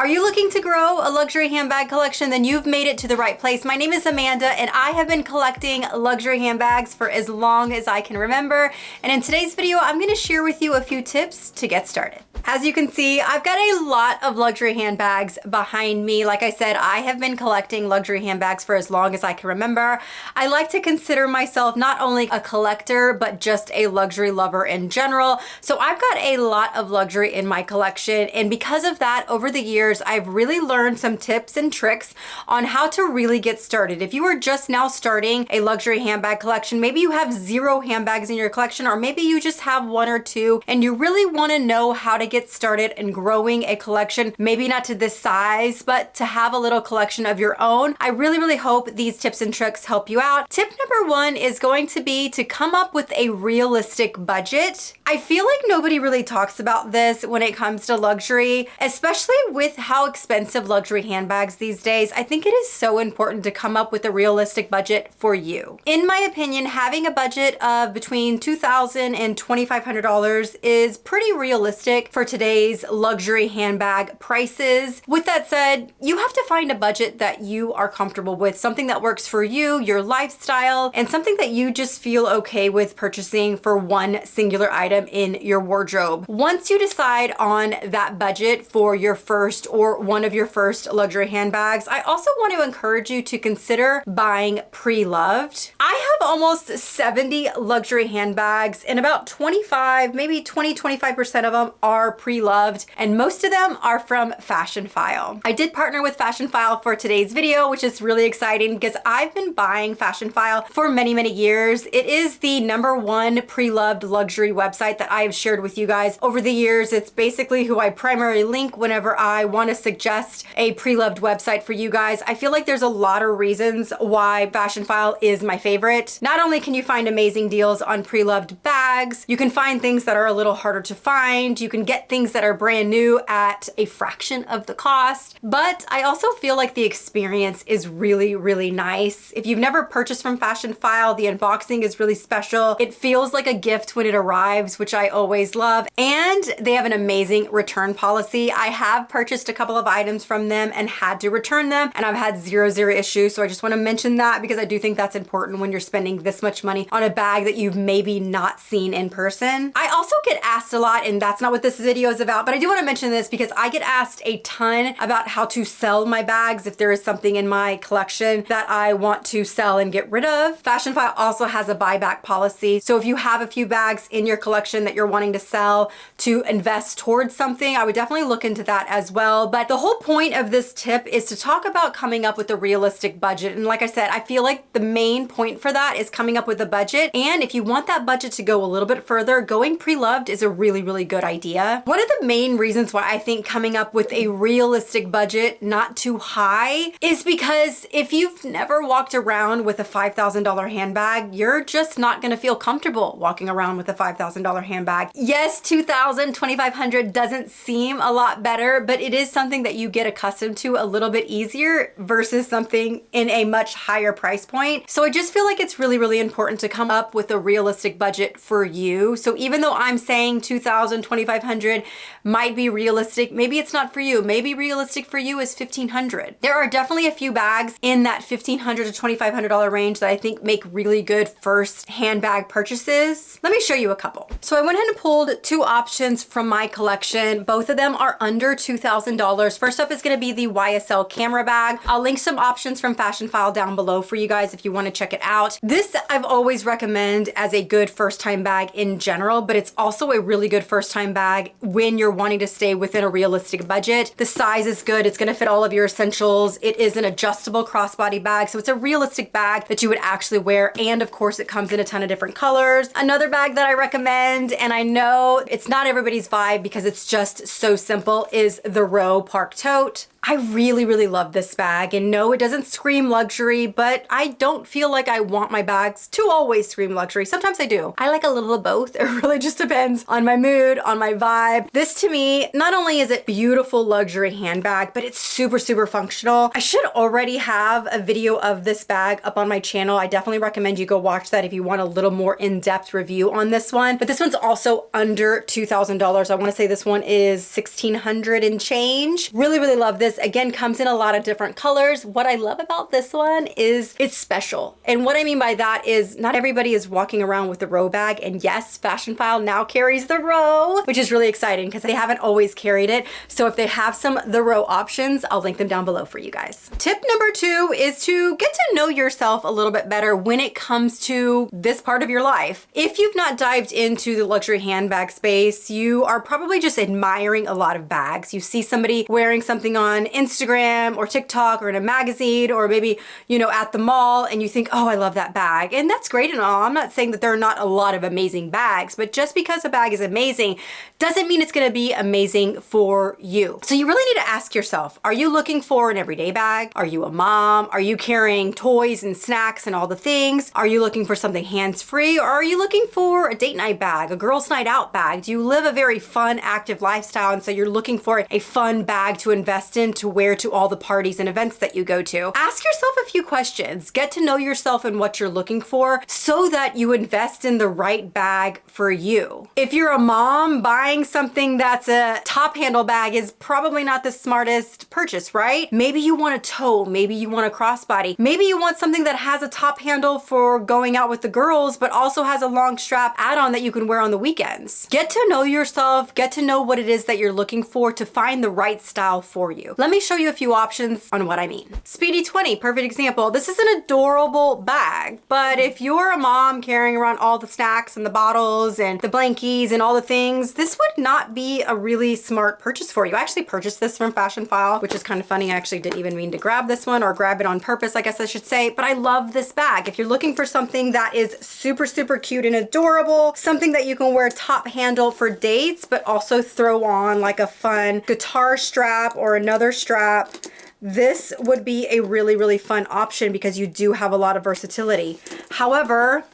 Are you looking to grow a luxury handbag collection? Then you've made it to the right place. My name is Amanda and I have been collecting luxury handbags for as long as I can remember. And in today's video, I'm gonna share with you a few tips to get started. As you can see, I've got a lot of luxury handbags behind me. Like I said, I have been collecting luxury handbags for as long as I can remember. I like to consider myself not only a collector, but just a luxury lover in general. So I've got a lot of luxury in my collection. And because of that, over the years, I've really learned some tips and tricks on how to really get started. If you are just now starting a luxury handbag collection, maybe you have 0 handbags in your collection, or maybe you just have 1 or 2, and you really wanna know how to get started in growing a collection, maybe not to this size, but to have a little collection of your own. I really hope these tips and tricks help you out. Tip number 1 is going to be to come up with a realistic budget. I feel like nobody really talks about this when it comes to luxury, especially with how expensive luxury handbags these days. I think it is so important to come up with a realistic budget for you. In my opinion, having a budget of between $2,000 and $2,500 is pretty realistic for today's luxury handbag prices. With that said, you have to find a budget that you are comfortable with, something that works for you, your lifestyle, and something that you just feel okay with purchasing for one singular item in your wardrobe. Once you decide on that budget for your first or one of your first luxury handbags, I also want to encourage you to consider buying Preloved. I have almost 70 luxury handbags and about 25, maybe 20-25% of them are Preloved, and most of them are from Fashionphile. I did partner with Fashionphile for today's video, which is really exciting because I've been buying Fashionphile for many years. It is the #1 Preloved luxury website that I have shared with you guys over the years. It's basically who I primarily link whenever I want to suggest a Preloved website for you guys. I feel like there's a lot of reasons why Fashionphile is my favorite. Not only can you find amazing deals on Preloved bags, you can find things that are a little harder to find. You can get things that are brand new at a fraction of the cost. But I also feel like the experience is really nice. If you've never purchased from Fashionphile, the unboxing is really special. It feels like a gift when it arrives, which I always love. And they have an amazing return policy. I have purchased a couple of items from them and had to return them, and I've had zero issues. So I just want to mention that because I do think that's important when you're spending this much money on a bag that you've maybe not seen in person. I also get asked a lot, and that's not what this video is about, but I do want to mention this because I get asked a ton about how to sell my bags if there is something in my collection that I want to sell and get rid of. Fashionphile also has a buyback policy. So if you have a few bags in your collection that you're wanting to sell to invest towards something, I would definitely look into that as well. But the whole point of this tip is to talk about coming up with a realistic budget. And like I said, I feel like the main point for that is coming up with a budget. And if you want that budget to go a little bit further, going Preloved is a really good idea. One of the main reasons why I think coming up with a realistic budget, not too high, is because if you've never walked around with a $5,000 handbag, you're just not gonna feel comfortable walking around with a $5,000 handbag. Yes, $2,000, $2,500 doesn't seem a lot better, but it is something that you get accustomed to a little bit easier versus something in a much higher price point. So I just feel like it's really important to come up with a realistic budget for you. So even though I'm saying $2,000, $2,500 might be realistic, maybe it's not for you. Maybe realistic for you is $1,500. There are definitely a few bags in that $1,500 to $2,500 range that I think make really good first handbag purchases. Let me show you a couple. So I went ahead and pulled 2 options from my collection. Both of them are under $2,000. First up is gonna be the YSL camera bag. I'll link some options from Fashionphile down below for you guys if you wanna check it out. This I've always recommend as a good first time bag in general, but it's also a really good first time bag when you're wanting to stay within a realistic budget. The size is good. It's gonna fit all of your essentials. It is an adjustable crossbody bag, so it's a realistic bag that you would actually wear. And of course, it comes in a ton of different colors. Another bag that I recommend, and I know it's not everybody's vibe because it's just so simple, is the Row Park Tote. I really, really love this bag, and no, it doesn't scream luxury, but I don't feel like I want my bags to always scream luxury. Sometimes I do. I like a little of both. It really just depends on my mood, on my vibe. This to me, not only is it beautiful luxury handbag, but it's super, super functional. I should already have a video of this bag up on my channel. I definitely recommend you go watch that if you want a little more in-depth review on this one. But this one's also under $2,000. I want to say this one is $1,600 and change. Really, really love this. Again, comes in a lot of different colors. What I love about this one is it's special. And what I mean by that is not everybody is walking around with the row bag. And yes, Fashionphile now carries the row, which is really exciting because they haven't always carried it. So if they have some the row options, I'll link them down below for you guys. Tip number 2 is to get to know yourself a little bit better when it comes to this part of your life. If you've not dived into the luxury handbag space, you are probably just admiring a lot of bags. You see somebody wearing something on Instagram or TikTok or in a magazine or maybe, you know, at the mall, and you think, oh, I love that bag. And that's great and all. I'm not saying that there are not a lot of amazing bags, but just because a bag is amazing doesn't mean it's going to be amazing for you. So you really need to ask yourself, are you looking for an everyday bag? Are you a mom? Are you carrying toys and snacks and all the things? Are you looking for something hands-free, or are you looking for a date night bag, a girls' night out bag? Do you live a very fun, active lifestyle, and so you're looking for a fun bag to invest in to wear to all the parties and events that you go to? Ask yourself a few questions. Get to know yourself and what you're looking for so that you invest in the right bag for you. If you're a mom, buying something that's a top handle bag is probably not the smartest purchase, right? Maybe you want a tote, maybe you want a crossbody, maybe you want something that has a top handle for going out with the girls, but also has a long strap add-on that you can wear on the weekends. Get to know yourself, get to know what it is that you're looking for to find the right style for you. Let me show you a few options on what I mean. Speedy 20, perfect example. This is an adorable bag, but if you're a mom carrying around all the snacks and the bottles and the blankies and all the things, this would not be a really smart purchase for you. I actually purchased this from Fashionphile, which is kind of funny. I actually didn't even mean to grab this one, or grab it on purpose, I guess I should say, but I love this bag. If you're looking for something that is super, super cute and adorable, something that you can wear top handle for dates, but also throw on like a fun guitar strap or another strap, this would be a really, really fun option because you do have a lot of versatility. However,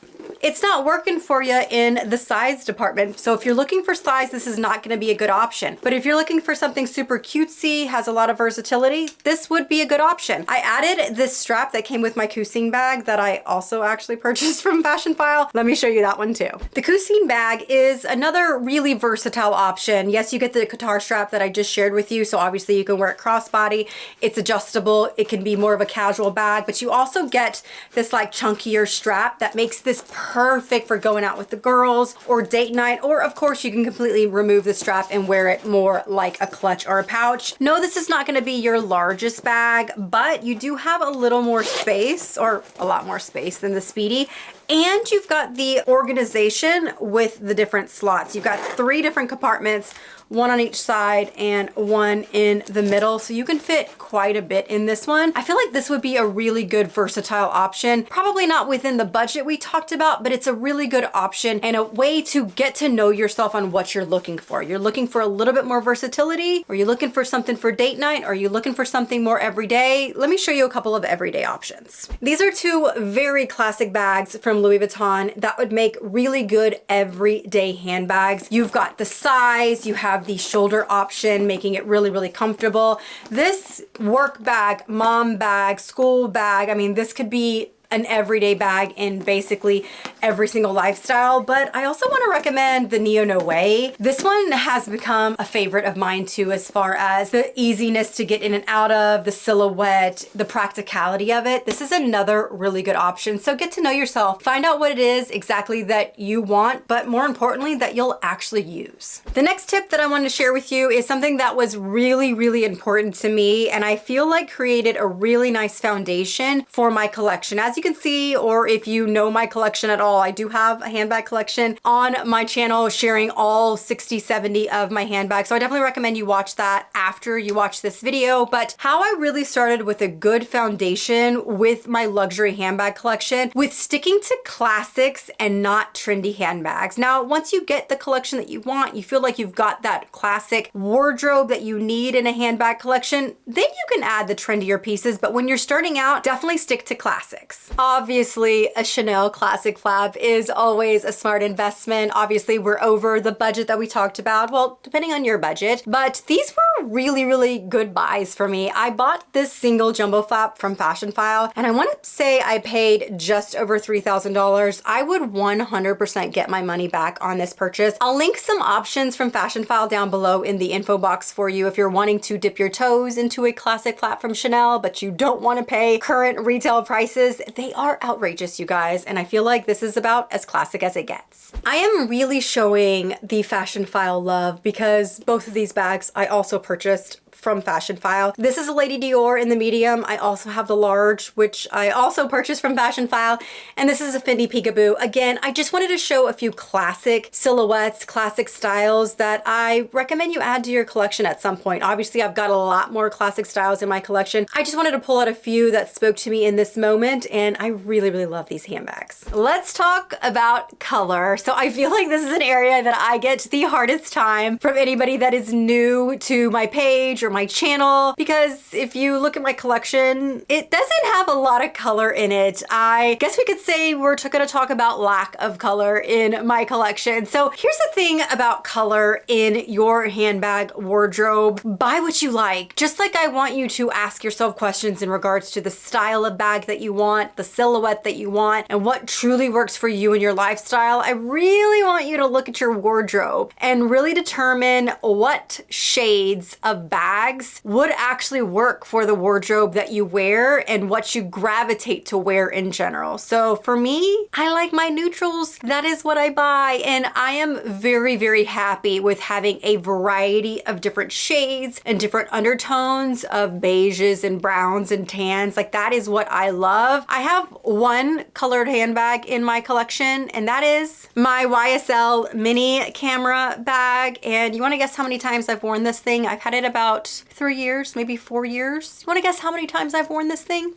it's not working for you in the size department. So if you're looking for size, this is not going to be a good option. But if you're looking for something super cutesy, has a lot of versatility, this would be a good option. I added this strap that came with my Cousin bag that I also actually purchased from Fashionphile. Let me show you that one too. The Cousin bag is another really versatile option. Yes, you get the guitar strap that I just shared with you. So obviously you can wear it crossbody. It's adjustable. It can be more of a casual bag, but you also get this like chunkier strap that makes this perfect for going out with the girls or date night, or of course you can completely remove the strap and wear it more like a clutch or a pouch. No, this is not going to be your largest bag, but you do have a little more space, or a lot more space than the Speedy. And you've got the organization with the different slots. You've got 3 different compartments, one on each side and one in the middle. So you can fit quite a bit in this one. I feel like this would be a really good versatile option. Probably not within the budget we talked about, but it's a really good option and a way to get to know yourself on what you're looking for. You're looking for a little bit more versatility, or you're looking for something for date night, or are you looking for something more everyday? Let me show you a couple of everyday options. These are 2 very classic bags from Louis Vuitton that would make really good everyday handbags. You've got the size, you have the shoulder option, making it really, really comfortable. This work bag, mom bag, school bag, I mean, this could be an everyday bag in basically every single lifestyle, but I also want to recommend the Neo No Way. This one has become a favorite of mine too, as far as the easiness to get in and out of, the silhouette, the practicality of it. This is another really good option. So get to know yourself, find out what it is exactly that you want, but more importantly, that you'll actually use. The next tip that I want to share with you is something that was really, really important to me, and I feel like created a really nice foundation for my collection. As you can see, or if you know my collection at all, I do have a handbag collection on my channel sharing all 60, 70 of my handbags. So I definitely recommend you watch that after you watch this video. But how I really started with a good foundation with my luxury handbag collection, with sticking to classics and not trendy handbags. Now, once you get the collection that you want, you feel like you've got that classic wardrobe that you need in a handbag collection, then you can add the trendier pieces. But when you're starting out, definitely stick to classics. Obviously, a Chanel classic flap is always a smart investment. Obviously, we're over the budget that we talked about. Well, depending on your budget, but these were really, really good buys for me. I bought this single jumbo flap from Fashionphile, and I want to say I paid just over $3,000. I would 100% get my money back on this purchase. I'll link some options from Fashionphile down below in the info box for you if you're wanting to dip your toes into a classic flap from Chanel, but you don't want to pay current retail prices. They are outrageous, you guys, and I feel like this is about as classic as it gets. I am really showing the Fashionphile love because both of these bags I also purchased from Fashionphile. This is a Lady Dior in the medium. I also have the large, which I also purchased from Fashionphile. And this is a Fendi Peekaboo. Again, I just wanted to show a few classic silhouettes, classic styles that I recommend you add to your collection at some point. Obviously, I've got a lot more classic styles in my collection. I just wanted to pull out a few that spoke to me in this moment, and I really, really love these handbags. Let's talk about color. So I feel like this is an area that I get the hardest time from anybody that is new to my page or my channel, because if you look at my collection, it doesn't have a lot of color in it. I guess we could say we're gonna talk about lack of color in my collection. So here's the thing about color in your handbag wardrobe. Buy what you like. Just like I want you to ask yourself questions in regards to the style of bag that you want, the silhouette that you want, and what truly works for you and your lifestyle. I really want you to look at your wardrobe and really determine what shades of bags would actually work for the wardrobe that you wear and what you gravitate to wear in general. So for me, I like my neutrals. That is what I buy. And I am very, very happy with having a variety of different shades and different undertones of beiges and browns and tans. Like, that is what I love. I have one colored handbag in my collection, and that is my YSL mini camera bag. And you want to guess how many times I've worn this thing? I've had it about 3 years, maybe 4 years. You want to guess how many times I've worn this thing?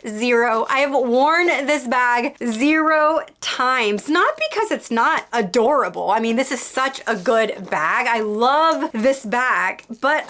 0. I have worn this bag 0 times. Not because it's not adorable. I mean, this is such a good bag. I love this bag, but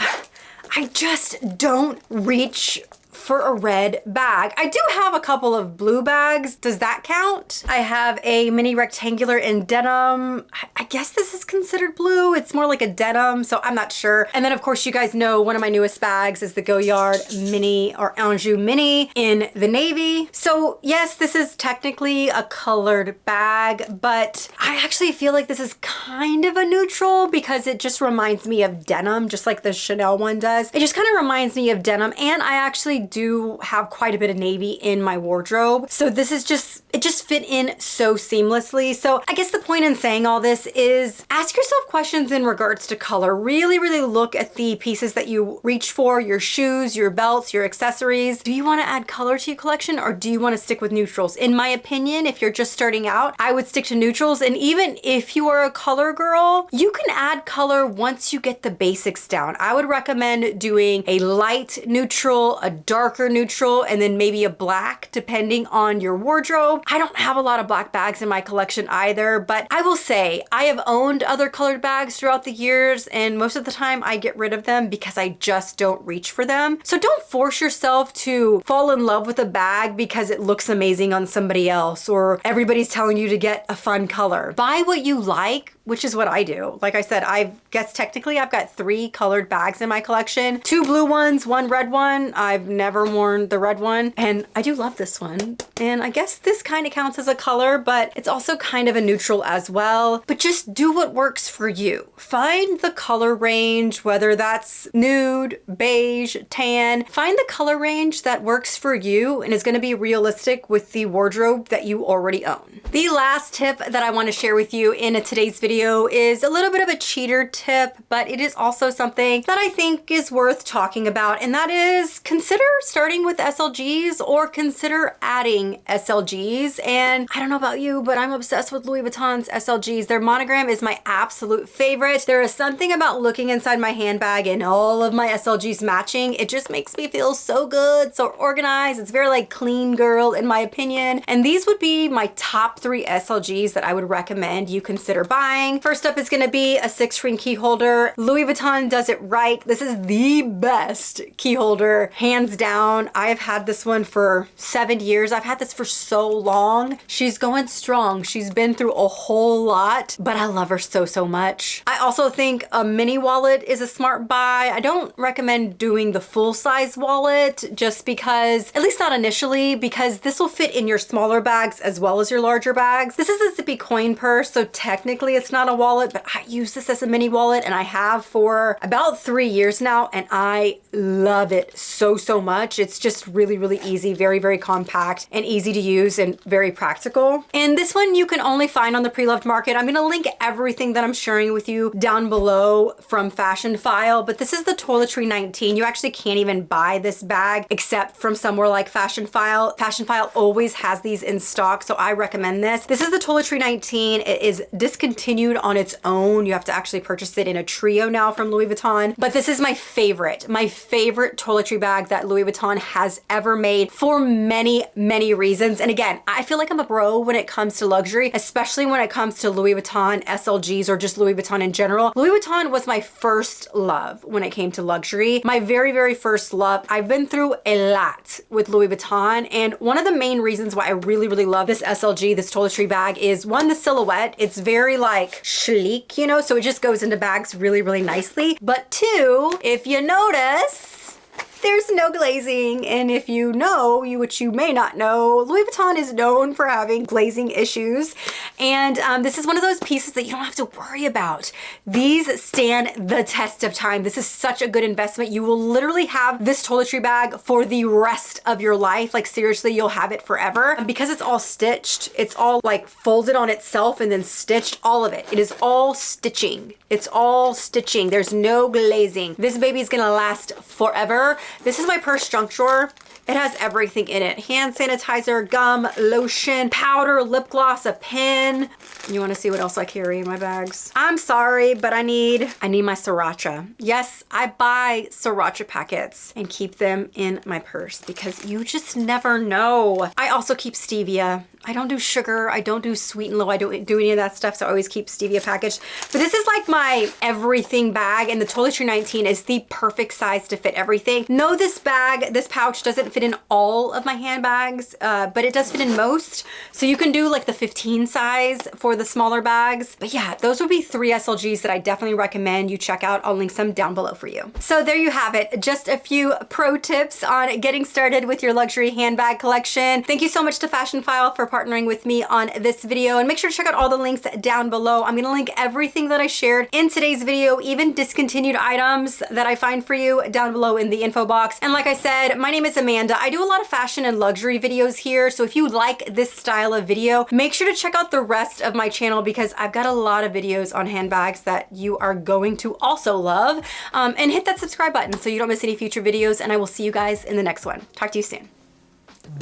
I just don't reach for a red bag. I do have a couple of blue bags. Does that count? I have a mini rectangular in denim. I guess this is considered blue. It's more like a denim, so I'm not sure. And then of course you guys know one of my newest bags is the Goyard Mini or Anjou Mini in the navy. So yes, this is technically a colored bag, but I actually feel like this is kind of a neutral because it just reminds me of denim, just like the Chanel one does. It just kind of reminds me of denim, and I actually do have quite a bit of navy in my wardrobe. So this is just, it just fit in so seamlessly. So I guess the point in saying all this is ask yourself questions in regards to color. Really, really look at the pieces that you reach for, your shoes, your belts, your accessories. Do you want to add color to your collection, or do you want to stick with neutrals? In my opinion, if you're just starting out, I would stick to neutrals. And even if you are a color girl, you can add color once you get the basics down. I would recommend doing a light neutral, a darker neutral, and then maybe a black depending on your wardrobe. I don't have a lot of black bags in my collection either, but I will say I have owned other colored bags throughout the years, and most of the time I get rid of them because I just don't reach for them. So don't force yourself to fall in love with a bag because it looks amazing on somebody else or everybody's telling you to get a fun color. Buy what you like, which is what I do. Like I said, I guess technically I've got 3 colored bags in my collection, 2 blue ones, 1 red one. I've never worn the red one, and I do love this one. And I guess this kind of counts as a color, but it's also kind of a neutral as well. But just do what works for you. Find the color range, whether that's nude, beige, tan. Find the color range that works for you and is gonna be realistic with the wardrobe that you already own. The last tip that I wanna share with you in today's video is a little bit of a cheater tip, but it is also something that I think is worth talking about, and that is consider starting with SLGs or consider adding SLGs. And I don't know about you, but I'm obsessed with Louis Vuitton's SLGs. Their monogram is my absolute favorite. There is something about looking inside my handbag and all of my SLGs matching. It just makes me feel so good, so organized. It's very like clean girl in my opinion. And these would be my top 3 SLGs that I would recommend you consider buying. First up is gonna be a 6-ring key holder. Louis Vuitton does it right. This is the best key holder, hands down. I've had this one for 7 years. I've had this for so long. She's going strong. She's been through a whole lot, but I love her so, so much. I also think a mini wallet is a smart buy. I don't recommend doing the full size wallet just because, at least not initially, because this will fit in your smaller bags as well as your larger bags. This is a zippy coin purse, so technically it's not a wallet, but I use this as a mini wallet and I have for about 3 years now, and I love it so, so much. It's just really, really easy, very, very compact and easy to use and very practical. And this one you can only find on the Preloved market. I'm gonna link everything that I'm sharing with you down below from Fashionphile, but this is the Toiletry 19. You actually can't even buy this bag except from somewhere like Fashionphile. Fashionphile always has these in stock, so I recommend this. This is the Toiletry 19. It is discontinued on its own. You have to actually purchase it in a trio now from Louis Vuitton, but this is my favorite toiletry bag that Louis Vuitton has ever made for many, many reasons. And again, I feel like I'm a bro when it comes to luxury, especially when it comes to Louis Vuitton SLGs or just Louis Vuitton in general. Louis Vuitton was my first love when it came to luxury. My very, very first love. I've been through a lot with Louis Vuitton, and one of the main reasons why I really, really love this SLG, this toiletry bag, is one, the silhouette. It's very like sleek, you know, so it just goes into bags really, really nicely. But two, if you notice, there's no glazing, and if you know, which you may not know, Louis Vuitton is known for having glazing issues, and this is one of those pieces that you don't have to worry about. These stand the test of time. This is such a good investment. You will literally have this toiletry bag for the rest of your life. Like seriously, you'll have it forever. And because it's all stitched, it's all like folded on itself and then stitched, all of it. It is all stitching. It's all stitching. There's no glazing. This baby is gonna last forever. This is my purse junk drawer. It has everything in it. Hand sanitizer, gum, lotion, powder, lip gloss, a pen. You wanna see what else I carry in my bags? I'm sorry, but I need my sriracha. Yes, I buy sriracha packets and keep them in my purse because you just never know. I also keep stevia. I don't do sugar, I don't do sweet and low, I don't do any of that stuff, so I always keep stevia packaged. But this is like my everything bag, and the Toiletry 19 is the perfect size to fit everything. No, this bag, this pouch doesn't fit in all of my handbags, but it does fit in most. So you can do like the 15 size for the smaller bags. But yeah, those would be 3 SLGs that I definitely recommend you check out. I'll link some down below for you. So there you have it, just a few pro tips on getting started with your luxury handbag collection. Thank you so much to Fashionphile for partnering with me on this video, and make sure to check out all the links down below. I'm gonna link everything that I shared in today's video, even discontinued items that I find for you down below in the info box. And like I said, my name is Amanda. I do a lot of fashion and luxury videos here, so if you like this style of video, make sure to check out the rest of my channel because I've got a lot of videos on handbags that you are going to also love. And hit that subscribe button so you don't miss any future videos, and I will see you guys in the next one. Talk to you soon.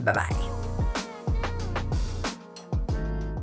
Bye-bye.